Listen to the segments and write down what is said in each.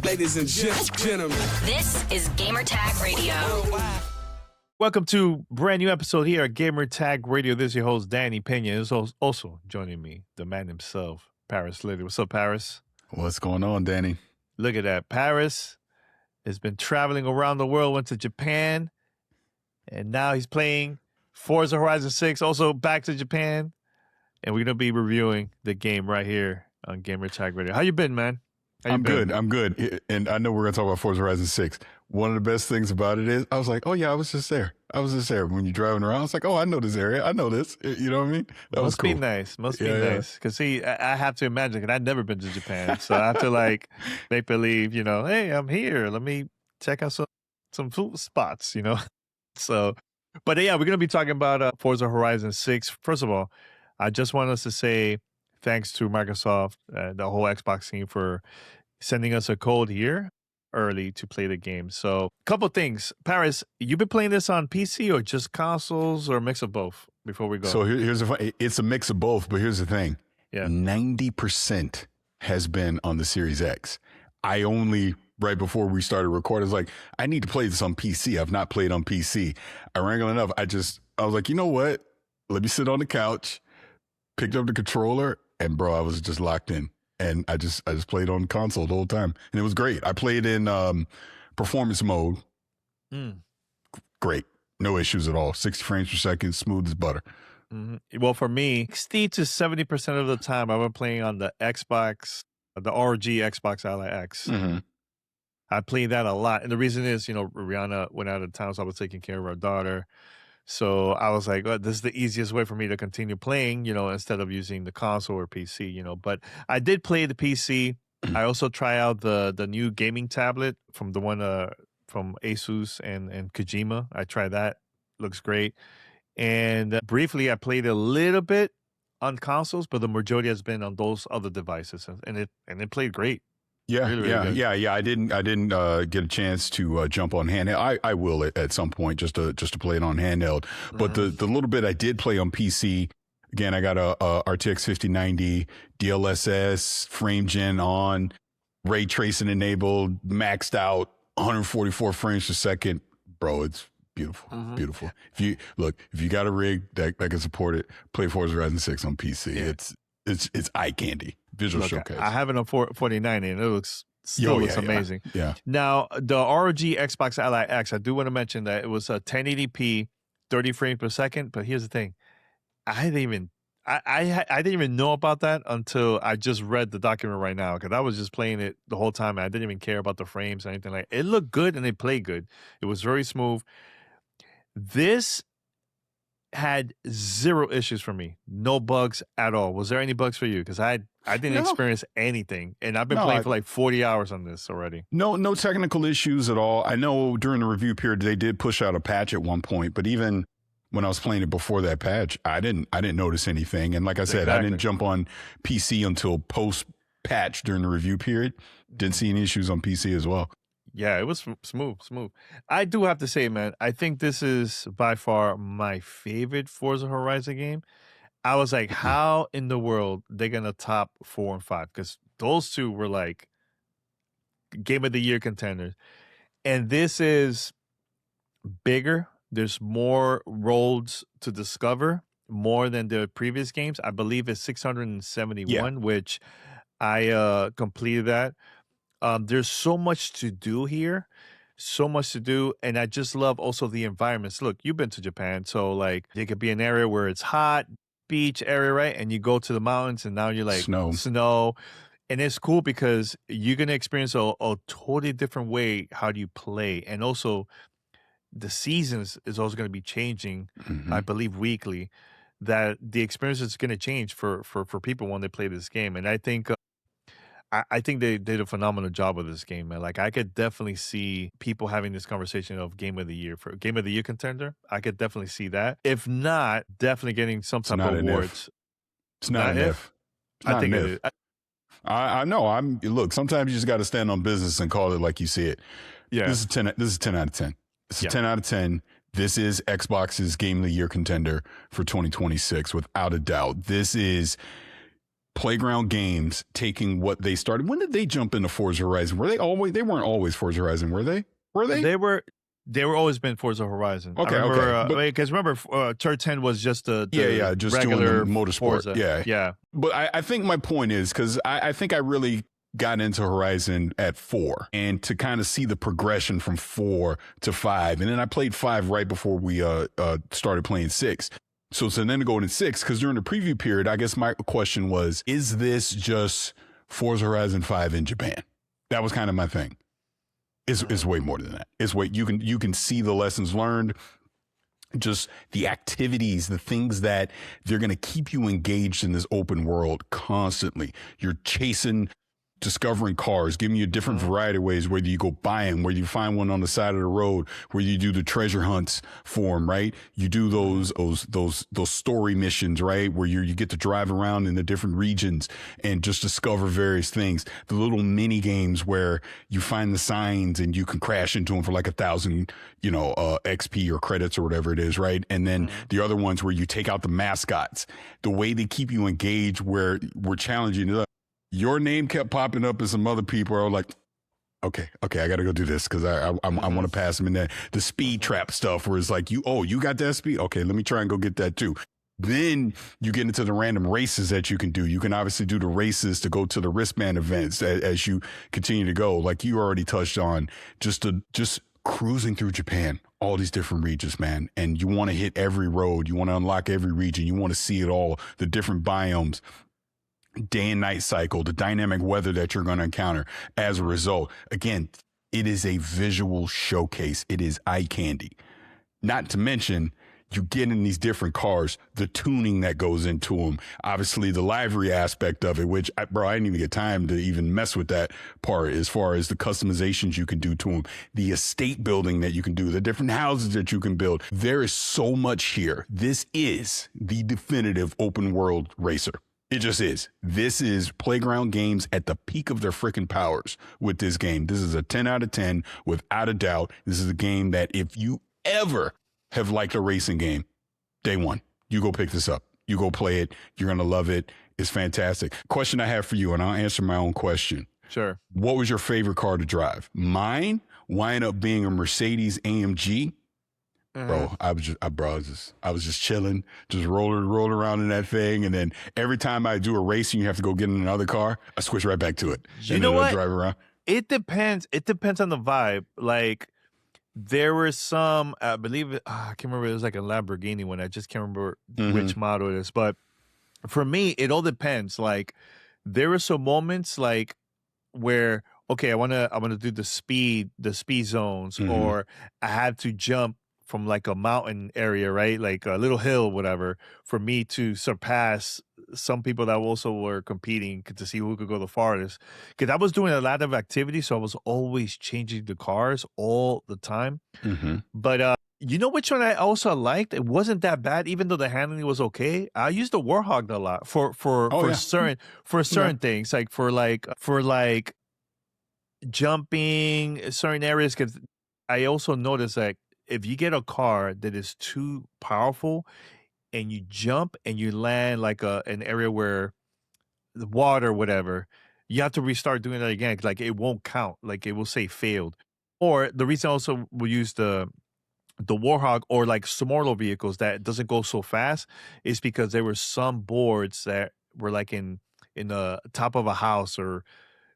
Ladies and gentlemen, This is Gamertag Radio. Welcome to brand new episode here at Gamer Tag Radio. This is your host, Danny Pena. Is also joining me, the man himself, Paris Liddy. What's up, Paris? What's going on, Danny? Look at that. Paris has been traveling around the world, went to Japan, and now he's playing Forza Horizon 6, also back to Japan. And we're going to be reviewing the game right here on Gamer Tag Radio. How you been, man? I'm good. And I know we're going to talk about Forza Horizon 6. One of the best things about it is I was like, oh, yeah, I was just there. When you're driving around, I was like, oh, I know this area. I know this. You know what I mean? That was cool. Must be nice. Because, see, I have to imagine, because I've never been to Japan. So I have to, make believe, hey, I'm here. Let me check out some food spots, So, but yeah, we're going to be talking about Forza Horizon 6. First of all, I just want us to say thanks to Microsoft, the whole Xbox team, for sending us a code here early to play the game. So, a couple things. Paris, you been playing this on PC or just consoles or a mix of both before we go? So here's it's a mix of both, but here's the thing. Yeah. 90% has been on the Series X. I only, right before we started recording, was like, I need to play this on PC. I've not played on PC. Ironically enough, I was like, you know what? Let me sit on the couch, picked up the controller, and bro, I was just locked in. And I just played on console the whole time. And it was great. I played in performance mode. Great. No issues at all. 60 frames per second, smooth as butter. Mm-hmm. Well, for me, 60 to 70% of the time I've been playing on the Xbox, the ROG Xbox Ally X. Mm-hmm. I played that a lot. And the reason is, Rihanna went out of town, so I was taking care of our daughter. So I was like, well, this is the easiest way for me to continue playing, instead of using the console or PC, But I did play the PC. I also try out the new gaming tablet from the one from Asus and Kojima. I tried that. Looks great. And briefly, I played a little bit on consoles, but the majority has been on those other devices, and it played great. Yeah, really, really yeah. I didn't get a chance to jump on handheld. I will at some point just to play it on handheld. But the little bit I did play on PC, again, I got a RTX 5090 DLSS frame gen on, ray tracing enabled, maxed out, 144 frames per second. Bro, it's beautiful, beautiful. If you got a rig that can support it, play Forza Horizon 6 on PC. Yeah. It's eye candy. Visual showcase. I have it on 49 and it looks amazing. Yeah. Now, the ROG Xbox Ally X, I do want to mention that it was a 1080p, 30 frames per second. But here's the thing. I didn't even know about that until I just read the document right now, because I was just playing it the whole time. And I didn't even care about the frames or anything like that. It looked good and it played good. It was very smooth. This had zero issues for me. No bugs at all. Was there any bugs for you? Because I didn't experience anything. And I've been playing for 40 hours on this already. No technical issues at all. I know during the review period, they did push out a patch at one point, but even when I was playing it before that patch, I didn't notice anything. And like I said, I didn't jump on PC until post patch during the review period. Didn't see any issues on PC as well. Yeah, it was smooth. I do have to say, man, I think this is by far my favorite Forza Horizon game. I was like, how in the world they're going to top 4 and 5? Because those two were like Game of the Year contenders. And this is bigger. There's more roads to discover, more than the previous games. I believe it's 671, which I completed that. There's so much to do here, and I just love also the environments. Look, you've been to Japan, so it could be an area where it's hot, beach area, right? And you go to the mountains, and now you're snow, and it's cool because you're gonna experience a totally different way how do you play, and also the seasons is also gonna be changing, I believe weekly. That the experience is gonna change for people when they play this game, and I think. I think they did a phenomenal job with this game, man. I could definitely see people having this conversation of Game of the Year for Game of the Year contender. I could definitely see that. If not, definitely getting some type of awards. It's not an if. I think it is. I know. Look. Sometimes you just got to stand on business and call it like you see it. Yeah. This is 10 out of 10. It's a 10 out of 10. This is Xbox's Game of the Year contender for 2026, without a doubt. This is Playground Games taking what they started. When did they jump into Forza Horizon? Were they always? They weren't always Forza Horizon, were they? Were they? They were always been Forza Horizon. Okay, I remember, okay. because remember, Turd 10 was just the just regular doing the motorsport. Forza. Yeah. But I think my point is because I think I really got into Horizon at 4 and to kind of see the progression from 4 to 5. And then I played 5 right before we started playing 6. So then to go into 6, because during the preview period, I guess my question was, is this just Forza Horizon 5 in Japan? That was kind of my thing. It's way more than that. It's way you can see the lessons learned, just the activities, the things that they're going to keep you engaged in this open world constantly. You're discovering cars, giving you a different variety of ways, whether you go buy them, whether you find one on the side of the road, where you do the treasure hunts for them, right? You do those story missions, right? Where you get to drive around in the different regions and just discover various things. The little mini games where you find the signs and you can crash into them for like 1,000, XP or credits or whatever it is, right? And then the other ones where you take out the mascots, the way they keep you engaged, where we're challenging it. Your name kept popping up, and some other people are like, okay, I got to go do this because I want to pass them in there. The speed trap stuff where it's like, you got that speed? Okay, let me try and go get that too. Then you get into the random races that you can do. You can obviously do the races to go to the wristband events as you continue to go. Like you already touched on, just cruising through Japan, all these different regions, man. And you want to hit every road. You want to unlock every region. You want to see it all, the different biomes, day and night cycle, the dynamic weather that you're going to encounter as a result. Again, it is a visual showcase. It is eye candy. Not to mention, you get in these different cars, the tuning that goes into them, obviously the livery aspect of it, which I didn't even get time to even mess with that part as far as the customizations you can do to them, the estate building that you can do, the different houses that you can build. There is so much here. This is the definitive open world racer. It just is. This is Playground Games at the peak of their freaking powers with this game. This is a 10 out of 10 without a doubt. This is a game that if you ever have liked a racing game, day one, you go pick this up. You go play it. You're going to love it. It's fantastic. Question I have for you, and I'll answer my own question. Sure. What was your favorite car to drive? Mine wind up being a Mercedes AMG. Bro, I was just chilling, just rolling around in that thing, and then every time I do a race and you have to go get in another car, I switch right back to it. You know what? Drive around. It depends. It depends on the vibe. Like there were some, I believe, I can't remember. It was like a Lamborghini one. I just can't remember which model it is. But for me, it all depends. Like there were some moments like where, okay, I wanna do the speed zones, or I had to jump from like a mountain area, right? Like a little hill, whatever, for me to surpass some people that also were competing to see who could go the farthest. Because I was doing a lot of activities, so I was always changing the cars all the time. But you know which one I also liked? It wasn't that bad, even though the handling was okay. I used the Warhog a lot for certain things, like for jumping certain areas. Because I also noticed that if you get a car that is too powerful and you jump and you land like an area where the water, whatever, you have to restart doing that again. Like it won't count. Like it will say failed. Or the reason also we use the Warhog or like smaller vehicles that doesn't go so fast is because there were some boards that were like in the top of a house or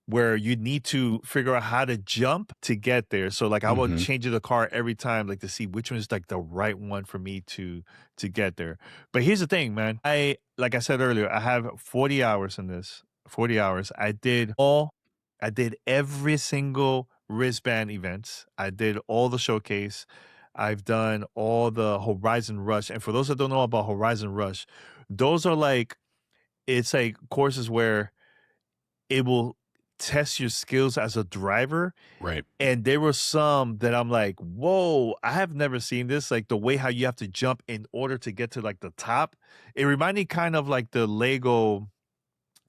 where you need to figure out how to jump to get there. So like I would change the car every time, like to see which one is like the right one for me to get there. But here's the thing, man. Like I said earlier, I have 40 hours in this. 40 hours. I did every single wristband events. I did all the showcase. I've done all the Horizon Rush. And for those that don't know about Horizon Rush, those are like, it's like courses where it will test your skills as a driver. Right. And there were some that I'm like, whoa, I have never seen this. Like the way how you have to jump in order to get to like the top. It reminded me kind of like the Lego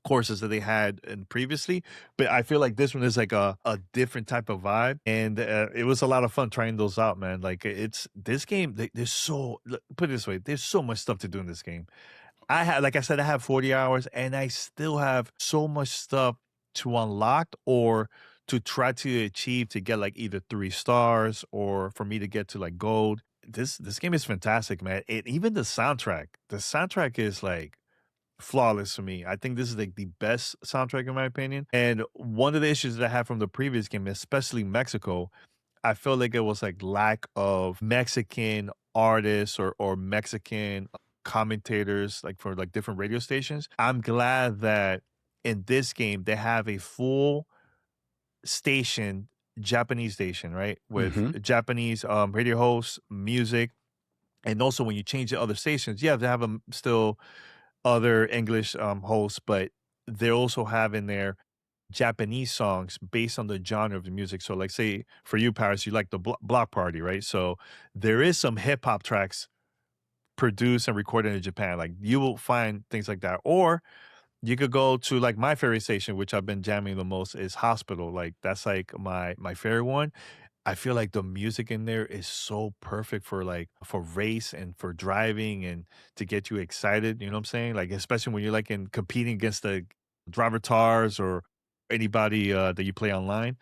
courses that they had in previously, but I feel like this one is like a different type of vibe, and it was a lot of fun trying those out, man. Like it's this game, there's so, put it this way, there's so much stuff to do in this game. I had, like I said, I have 40 hours and I still have so much stuff to unlock or to try to achieve to get like either 3 stars or for me to get to like gold. This game is fantastic, man. Even the soundtrack. The soundtrack is like flawless for me. I think this is like the best soundtrack in my opinion. And one of the issues that I had from the previous game, especially Mexico, I felt like it was like lack of Mexican artists or Mexican commentators like for like different radio stations. I'm glad that in this game they have a full station, Japanese station, right? With Japanese radio hosts, music, and also when you change the other stations, yeah, they have them still other English hosts, but they also have in there Japanese songs based on the genre of the music. So, like, say for you, Paris, you like the Block Party, right? So there is some hip hop tracks produced and recorded in Japan. Like you will find things like that, or you could go to like my favorite station, which I've been jamming the most, is Hospital. Like that's like my favorite one. I feel like the music in there is so perfect for like for race and for driving and to get you excited. You know what I'm saying? Like especially when you're like in competing against the driver tars or anybody that you play online.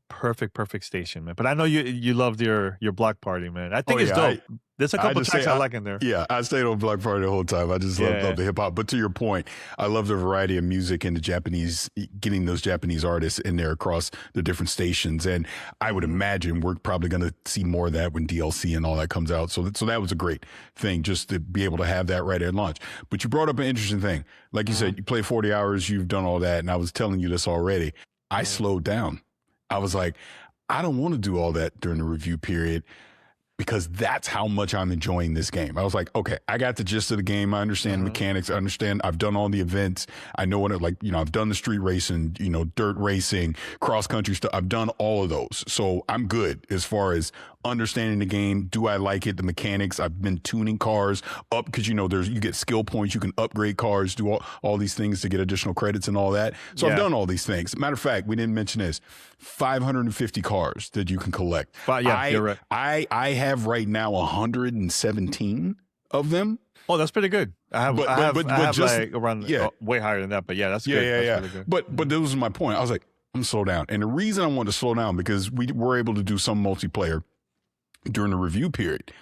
Perfect station, man. But I know you loved your block party, man. I think it's dope. There's a couple tracks I like in there. Yeah, I stayed on Block Party the whole time. I just love the hip hop. But to your point, I love the variety of music and the Japanese, getting those Japanese artists in there across the different stations. And I would imagine we're probably going to see more of that when DLC and all that comes out. So that was a great thing just to be able to have that right at launch. But you brought up an interesting thing. Like you said, you play 40 hours, you've done all that. And I was telling you this already. I slowed down. I was like, I don't want to do all that during the review period because that's how much I'm enjoying this game. I was like, okay, I got the gist of the game. I understand mechanics. I understand. I've done all the events. I know what I've done the street racing, dirt racing, cross country stuff. I've done all of those. So I'm good as far as understanding the game. Do I like it? The mechanics. I've been tuning cars up because, you get skill points. You can upgrade cars, do all these things to get additional credits and all that. So I've done all these things. Matter of fact, we didn't mention this. 550 cars that you can collect. You're right. I have right now 117 of them. Oh, that's pretty good. I have like around way higher than that, but yeah, that's good. That's really good. But that was my point. I was like, I'm gonna slow down. And the reason I wanted to slow down because we were able to do some multiplayer during the review period.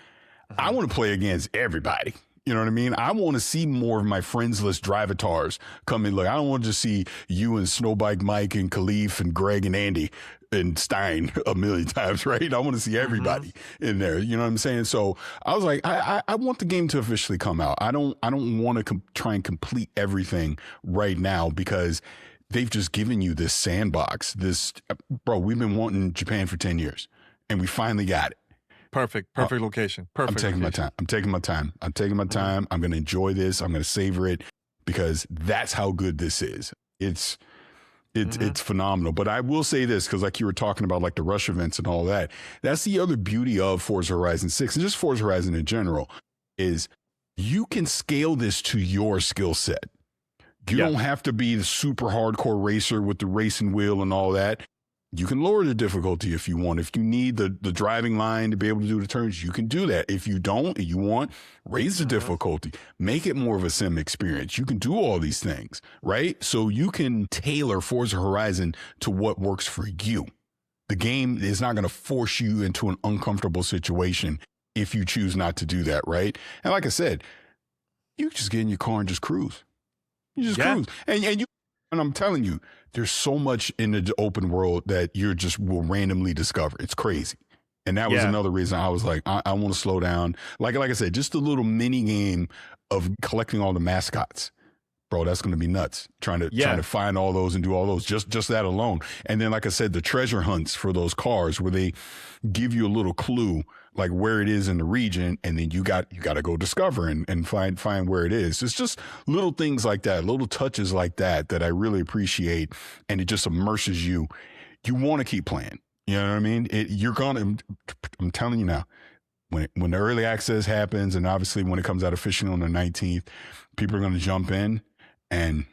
I want to play against everybody. You know what I mean? I want to see more of my friends list drivatars come in. Look, I don't want to just see you and Snowbike Mike and Khalif and Greg and Andy and Stein a million times, right? I want to see everybody in there. You know what I'm saying? So I was like, I want the game to officially come out. I don't want to try and complete everything right now because they've just given you this sandbox. Bro, we've been wanting Japan for 10 years and we finally got it. Perfect location. Perfect. I'm taking my time. I'm going to enjoy this. I'm going to savor it because that's how good this is. It's phenomenal. But I will say this, because like you were talking about like the rush events and all that, that's the other beauty of Forza Horizon 6 and just Forza Horizon in general is you can scale this to your skill set. You don't have to be the super hardcore racer with the racing wheel and all that. You can lower the difficulty if you want. If you need the driving line to be able to do the turns, you can do that. If you don't and you want, raise the difficulty. Make it more of a sim experience. You can do all these things, right? So you can tailor Forza Horizon to what works for you. The game is not going to force you into an uncomfortable situation if you choose not to do that, right? And like I said, you just get in your car and just cruise. You just cruise. And I'm telling you, there's so much in the open world that you just will randomly discover. It's crazy. And that was another reason I was like, I want to slow down. Like I said, just a little mini game of collecting all the mascots. Bro, that's going to be nuts. Trying to find all those and do all those, just that alone. And then, like I said, the treasure hunts for those cars where they give you a little clue like where it is in the region, and then you got to go discover and find where it is. It's just little things like that, little touches like that I really appreciate, and it just immerses you. You want to keep playing. You know what I mean? I'm telling you now, when the early access happens, and obviously when it comes out officially on the 19th, people are going to jump in and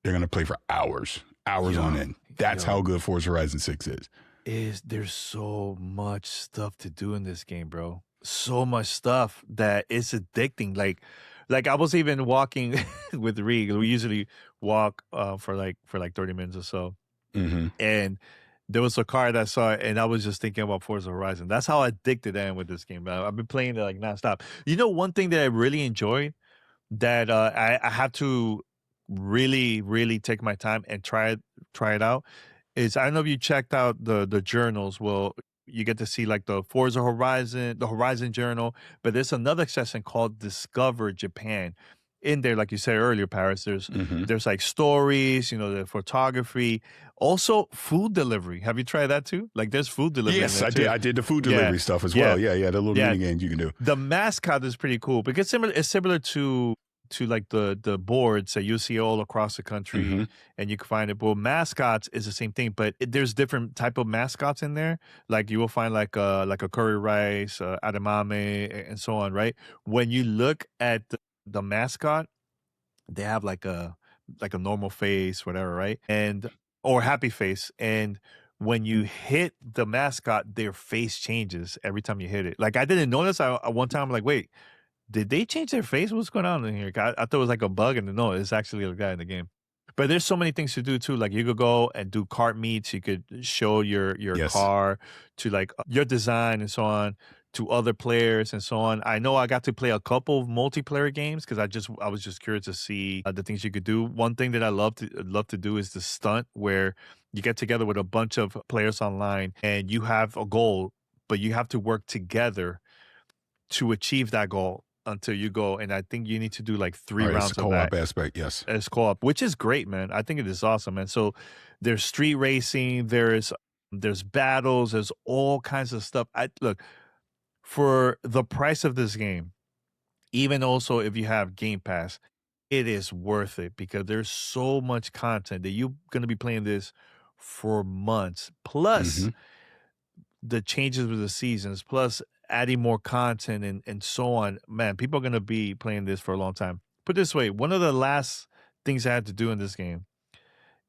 they're going to play for hours on end. That's how good Forza Horizon 6 is. There's so much stuff to do in this game, bro. So much stuff that it's addicting. Like Like I was even walking with Reed. We usually walk for like 30 minutes or so. Mm-hmm. And there was a car that I saw it, and I was just thinking about Forza Horizon. That's how addicted I am with this game, man. I've been playing it like nonstop. You know, one thing that I really enjoyed that I have to really, really take my time and try it out is, I don't know if you checked out the journals. Well, you get to see like the Forza Horizon, the Horizon Journal, but there's another section called Discover Japan. In there, like you said earlier, Paris, Mm-hmm. there's like stories, you know, the photography, also food delivery. Have you tried that too? Like there's food delivery in Yes, there I did. too. I did the food Yeah, delivery stuff as yeah, well. Yeah, the little yeah. mini games you can do. The mascot is pretty cool because it's similar to like the boards that you see all across the country, Mm-hmm. and you can find it. Well, mascots is the same thing, but there's different type of mascots in there. Like you will find like a curry rice, edamame, and so on. Right? When you look at the mascot, they have like a normal face, whatever, right? And or happy face. And when you hit the mascot, their face changes every time you hit it. Like I didn't notice. I one time I'm like, wait, did they change their face? What's going on in here? I thought it was like a bug, and no, it's actually a guy in the game. But there's so many things to do too. Like you could go and do cart meets. You could show your Yes. car to like your design and so on to other players and so on. I know I got to play a couple of multiplayer games because I was just curious to see the things you could do. One thing that I love to do is the stunt where you get together with a bunch of players online and you have a goal, but you have to work together to achieve that goal until you go. And I think you need to do like 3 All right, it's rounds the of co-op that. aspect. Yes. It's co-op, which is great, man. I think it is awesome, man. So there's street racing, there's battles, there's all kinds of stuff. Look, for the price of this game, even also if you have Game Pass, it is worth it because there's so much content that you're going to be playing this for months. Plus Mm-hmm. the changes with the seasons, plus adding more content and so on. Man, people are going to be playing this for a long time. Put it this way, one of the last things I had to do in this game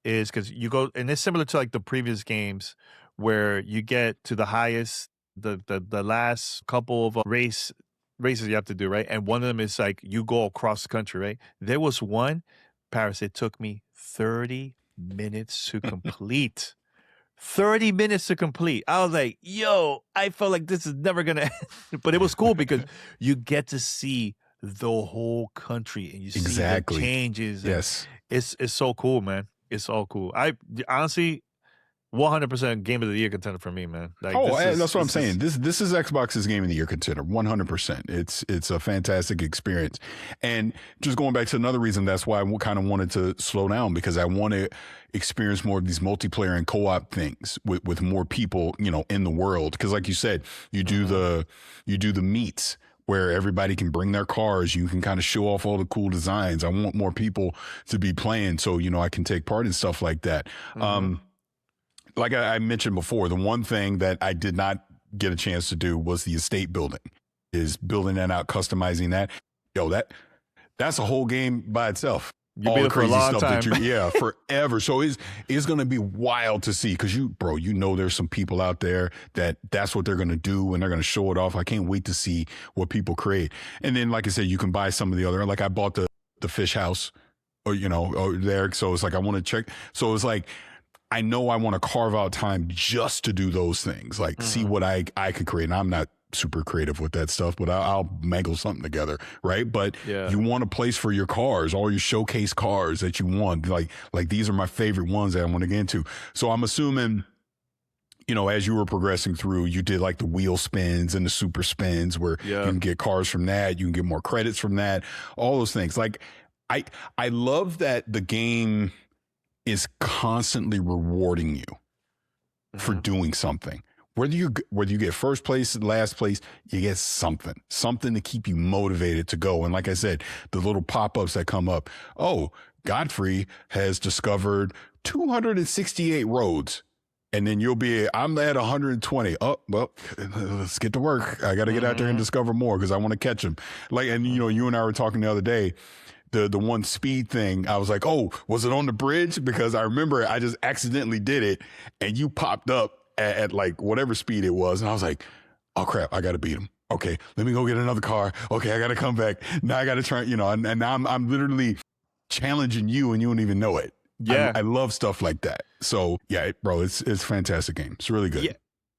is because you go, and it's similar to like the previous games where you get to the highest, the last couple of races you have to do, right? And one of them is like you go across the country, right? There was one, Paris, it took me 30 minutes to complete. 30 minutes to complete. I was like, yo, I felt like this is never going to end. But it was cool because you get to see the whole country and you Exactly. see the changes. Yes. It's so cool, man. It's so cool. I honestly, 100% game of the year contender for me, man. Like, That's what I'm saying. This is Xbox's game of the year contender, 100%. It's a fantastic experience. And just going back to another reason, that's why I kind of wanted to slow down, because I want to experience more of these multiplayer and co-op things with more people, you know, in the world. Because like you said, you do the meets where everybody can bring their cars. You can kind of show off all the cool designs. I want more people to be playing so, you know, I can take part in stuff like that. Like I mentioned before, the one thing that I did not get a chance to do was the estate building, is building that out, customizing that. Yo, that's a whole game by itself. You be there for a long time. Forever. So it's going to be wild to see, because you know, there's some people out there that's what they're going to do and they're going to show it off. I can't wait to see what people create. And then, like I said, you can buy some of the other, like I bought the fish house, or, you know, or there. So it's like, I want to check. So it's like, I know I want to carve out time just to do those things, like see what I could create. And I'm not super creative with that stuff, but I'll mangle something together, right? But you want a place for your cars, all your showcase cars that you want. Like these are my favorite ones that I want to get into. So I'm assuming, you know, as you were progressing through, you did like the wheel spins and the super spins where you can get cars from that, you can get more credits from that, all those things. Like I love that the game is constantly rewarding you for doing something. Whether you get first place, last place, you get something to keep you motivated to go. And like I said, the little pop-ups that come up. Oh, Godfrey has discovered 268 roads. And then I'm at 120. Oh, well, let's get to work. I got to get out there and discover more because I want to catch them. Like, and you know, you and I were talking the other day, the one speed thing, I was like, oh, was it on the bridge? Because I remember I just accidentally did it and you popped up at like whatever speed it was. And I was like, oh crap, I got to beat him. Okay, let me go get another car. Okay, I got to come back. Now I got to try, and now I'm literally challenging you and you don't even know it. Yeah. I love stuff like that. So yeah, bro, it's a fantastic game. It's really good. Yeah.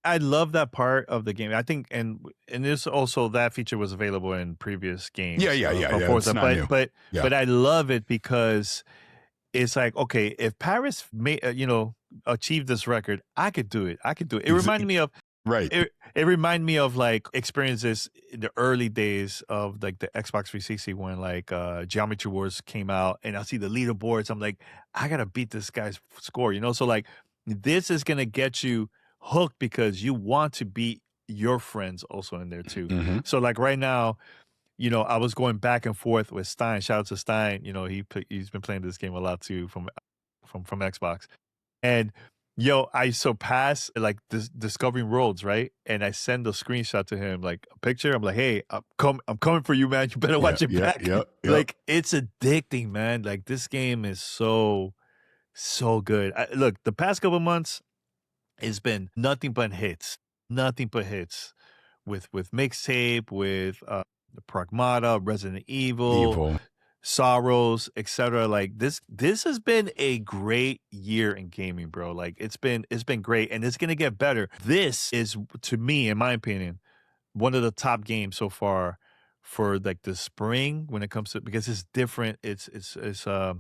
I love that part of the game. I think, and this also, that feature was available in previous games. Yeah. Forza, It's not new. But I love it because it's like, okay, if Paris achieved this record, I could do it. It reminded me of right. It reminded me of like experiences in the early days of like the Xbox 360 when like Geometry Wars came out, and I see the leaderboards. I'm like, I gotta beat this guy's score, So like, this is gonna get you hooked because you want to beat your friends also in there too. Mm-hmm. So like right now, I was going back and forth with Stein. Shout out to Stein. He's been playing this game a lot too from Xbox. And I surpassed like this discovering worlds, right? And I send a screenshot to him, like a picture. I'm like, hey, I'm coming for you, man. You better watch it back. Yeah. Like, it's addicting, man. Like, this game is so good. Look, the past couple months, it's been nothing but hits. With Mixtape, with Pragmata, Resident Evil. Sorrows, etc. Like this has been a great year in gaming, bro. Like it's been great, and it's gonna get better. This is, to me, in my opinion, one of the top games so far for like the spring when it comes to, because it's different. It's a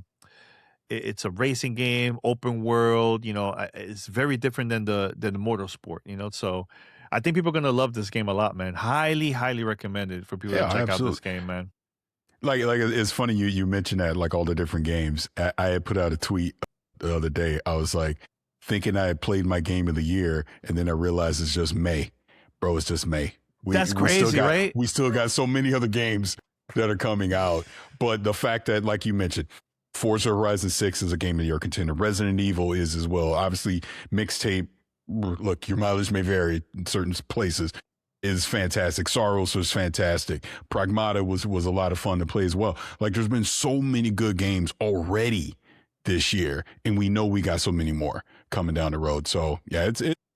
racing game, open world. It's very different than the motorsport. So I think people are gonna love this game a lot, man. Highly recommended for people to check out this game, man. Like it's funny you mentioned that, like all the different games. I had put out a tweet the other day. I was like thinking I had played my game of the year, and then I realized it's just May. Bro, it's just May. That's crazy, right? We still got so many other games that are coming out. But the fact that, like you mentioned, Forza Horizon 6 is a game of the year contender. Resident Evil is as well. Obviously, Mixtape, look, your mileage may vary in certain places, is fantastic. Sorrows was fantastic. Pragmata was a lot of fun to play as well. Like, there's been so many good games already this year, and we know we got so many more coming down the road. So yeah,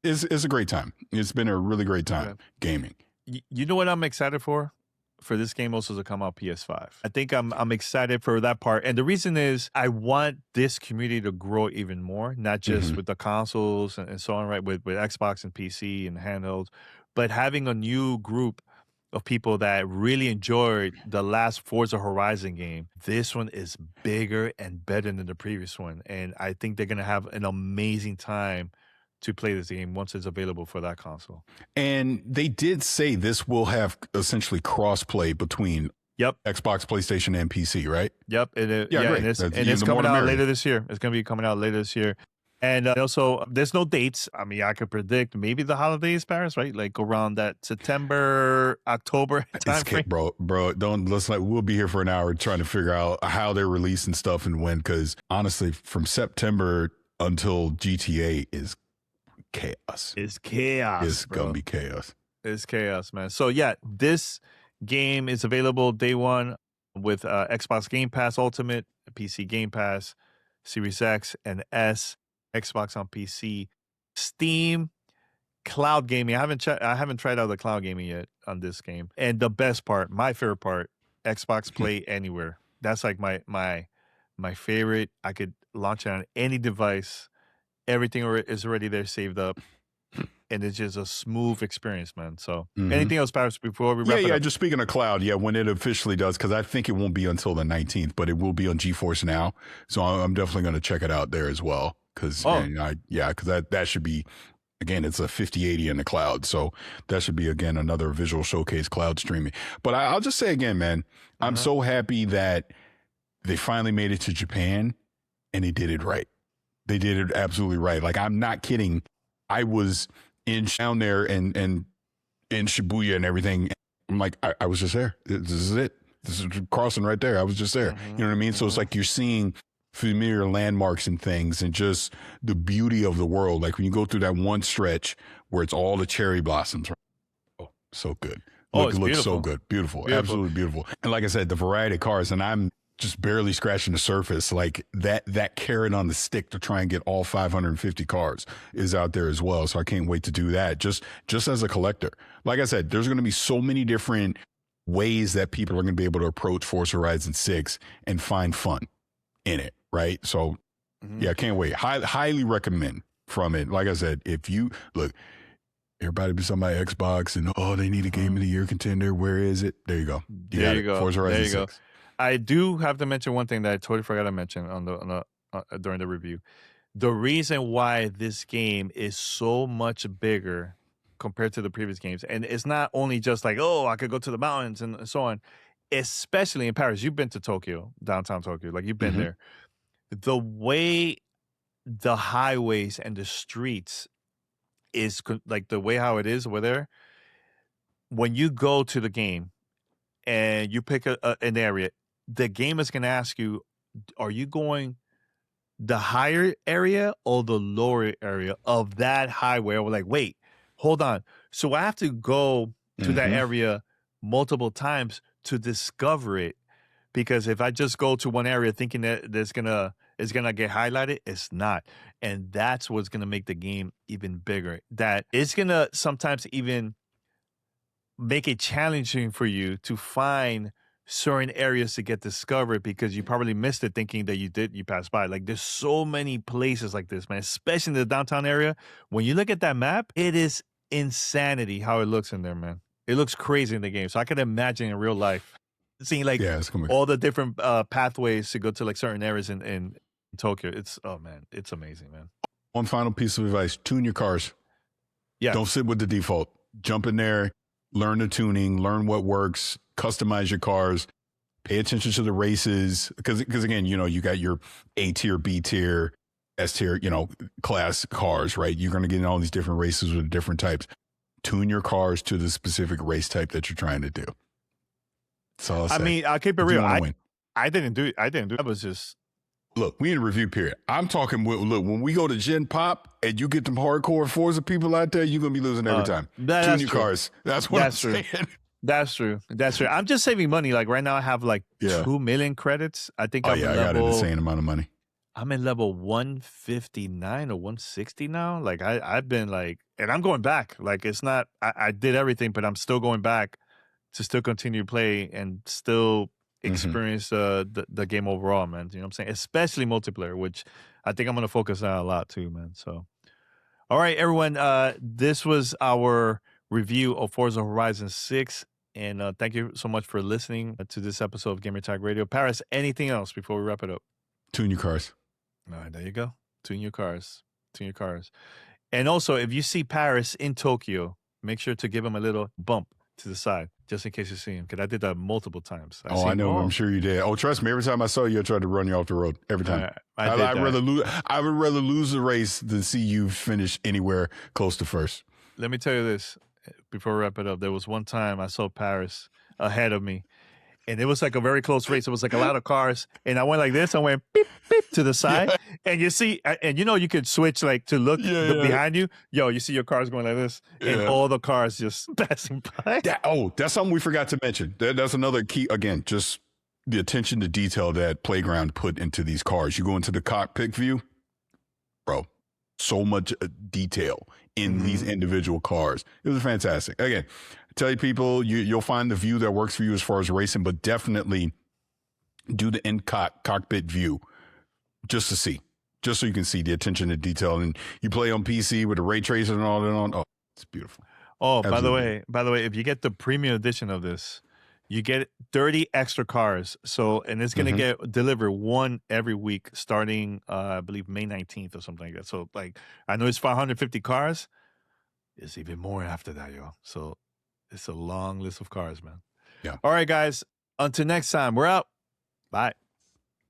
it's a great time. It's been a really great time gaming. You know what I'm excited for? For this game also to come out PS5. I think I'm excited for that part. And the reason is I want this community to grow even more, not just with the consoles and so on, right? With Xbox and PC and handhelds, but having a new group of people that really enjoyed the last Forza Horizon game. This one is bigger and better than the previous one. And I think they're going to have an amazing time to play this game once it's available for that console. And they did say this will have essentially cross-play between Xbox, PlayStation, and PC, right? Yep. Great. And it's coming out later this year. It's going to be coming out later this year. And also, there's no dates. I mean, I could predict maybe the holidays, Paris, right? Like around that September, October time frame. Bro, we'll be here for an hour trying to figure out how they're releasing stuff and when, because honestly, from September until GTA is chaos. It's chaos. It's going to be chaos. It's chaos, man. So yeah, this game is available day one with Xbox Game Pass Ultimate, PC Game Pass, Series X and S, Xbox on PC, Steam, cloud gaming. I haven't tried out the cloud gaming yet on this game. And the best part, my favorite part, Xbox Play Anywhere. That's like my favorite. I could launch it on any device. Everything is already there, saved up, and it's just a smooth experience, man. So, anything else, Paris, before we wrap it up? Yeah. Just speaking of cloud, when it officially does, because I think it won't be until the 19th, but it will be on GeForce Now. So I'm definitely going to check it out there as well, because that should be, again, it's a 5080 in the cloud, so that should be again another visual showcase cloud streaming. But I'll just say again, man, I'm so happy that they finally made it to Japan, and they did it right. They did it absolutely right. Like, I'm not kidding. I was down there and in Shibuya and everything. I'm like, I was just there. This is it. This is crossing right there. I was just there. You know what I mean? So it's like you're seeing familiar landmarks and things and just the beauty of the world. Like when you go through that one stretch where it's all the cherry blossoms. Right? Oh, so good. It looks so good. Beautiful. Absolutely beautiful. And like I said, the variety of cars, and I'm just barely scratching the surface. Like that carrot on the stick to try and get all 550 cars is out there as well. So I can't wait to do that. Just as a collector. Like I said, there's going to be so many different ways that people are going to be able to approach Forza Horizon 6 and find fun in it, right? So yeah, I can't wait. Highly recommend from it. Like I said, if you look, everybody be somebody Xbox and they need a Game of the Year contender. Where is it? There you go. There you go. Forza Horizon 6. Go. I do have to mention one thing that I totally forgot to mention during the review. The reason why this game is so much bigger compared to the previous games, and it's not only just like, I could go to the mountains and so on, especially in Paris. You've been to Tokyo, downtown Tokyo, like you've been there. The way the highways and the streets is like the way how it is over there. When you go to the game and you pick an area, the game is going to ask you, are you going the higher area or the lower area of that highway? We're like, wait, hold on. So I have to go to that area multiple times to discover it. Because if I just go to one area thinking that it's gonna get highlighted, it's not. And that's what's gonna make the game even bigger. That it's gonna sometimes even make it challenging for you to find certain areas to get discovered because you probably missed it thinking that you passed by. Like there's so many places like this, man, especially in the downtown area. When you look at that map, it is insanity how it looks in there, man. It looks crazy in the game. So I can imagine in real life seeing like all the different pathways to go to like certain areas in Tokyo. It's amazing, man. One final piece of advice: tune your cars. Yeah, don't sit with the default. Jump in there, learn the tuning, learn what works, customize your cars, pay attention to the races. Because again, you got your A tier, B tier, S tier, class cars, right? You're going to get in all these different races with different types. Tune your cars to the specific race type that you're trying to do. So I mean, I'll keep it real. I didn't do it. I was just look. We in a review period. I'm talking. Look, when we go to Gen Pop and you get them hardcore Forza people out there, you're gonna be losing every time. Tune your cars. That's what I'm saying. That's true. I'm just saving money. Like right now, I have like 2 million credits. I think. I got an insane amount of money. I'm in level 159 or 160 now. Like I've been like, and I'm going back. Like it's not. I did everything, but I'm still going back to still continue to play and still experience the game overall, man. You know what I'm saying? Especially multiplayer, which I think I'm going to focus on a lot too, man. So, all right, everyone. This was our review of Forza Horizon 6. And thank you so much for listening to this episode of Gamer Tag Radio. Paris, anything else before we wrap it up? Tune your cars. All right, there you go. Tune your cars. And also, if you see Paris in Tokyo, make sure to give him a little bump to the side, just in case you see him, because I did that multiple times. I know. I'm sure you did. Oh, trust me. Every time I saw you, I tried to run you off the road. Every time. I would rather lose the race than see you finish anywhere close to first. Let me tell you this before we wrap it up. There was one time I saw Paris ahead of me, and it was like a very close race. It was like a lot of cars, and I went like this. I went beep beep to the side, and you see, and you could switch like to look behind you. You see your cars going like this, and all the cars just passing by. That's something we forgot to mention. That's another key. Again, just the attention to detail that Playground put into these cars. You go into the cockpit view, bro. So much detail in these individual cars. It was fantastic. Again, I tell you people, you'll find the view that works for you as far as racing, but definitely do the cockpit view just to see, just so you can see the attention to detail. And you play on PC with the ray tracing and all that on. Oh, it's beautiful. Oh, absolutely. By the way, if you get the premium edition of this, you get 30 extra cars. So, and it's going to get delivered one every week starting, I believe, May 19th or something like that. So, like, I know it's 550 cars. It's even more after that, yo. So, it's a long list of cars, man. Yeah. All right, guys. Until next time, we're out. Bye.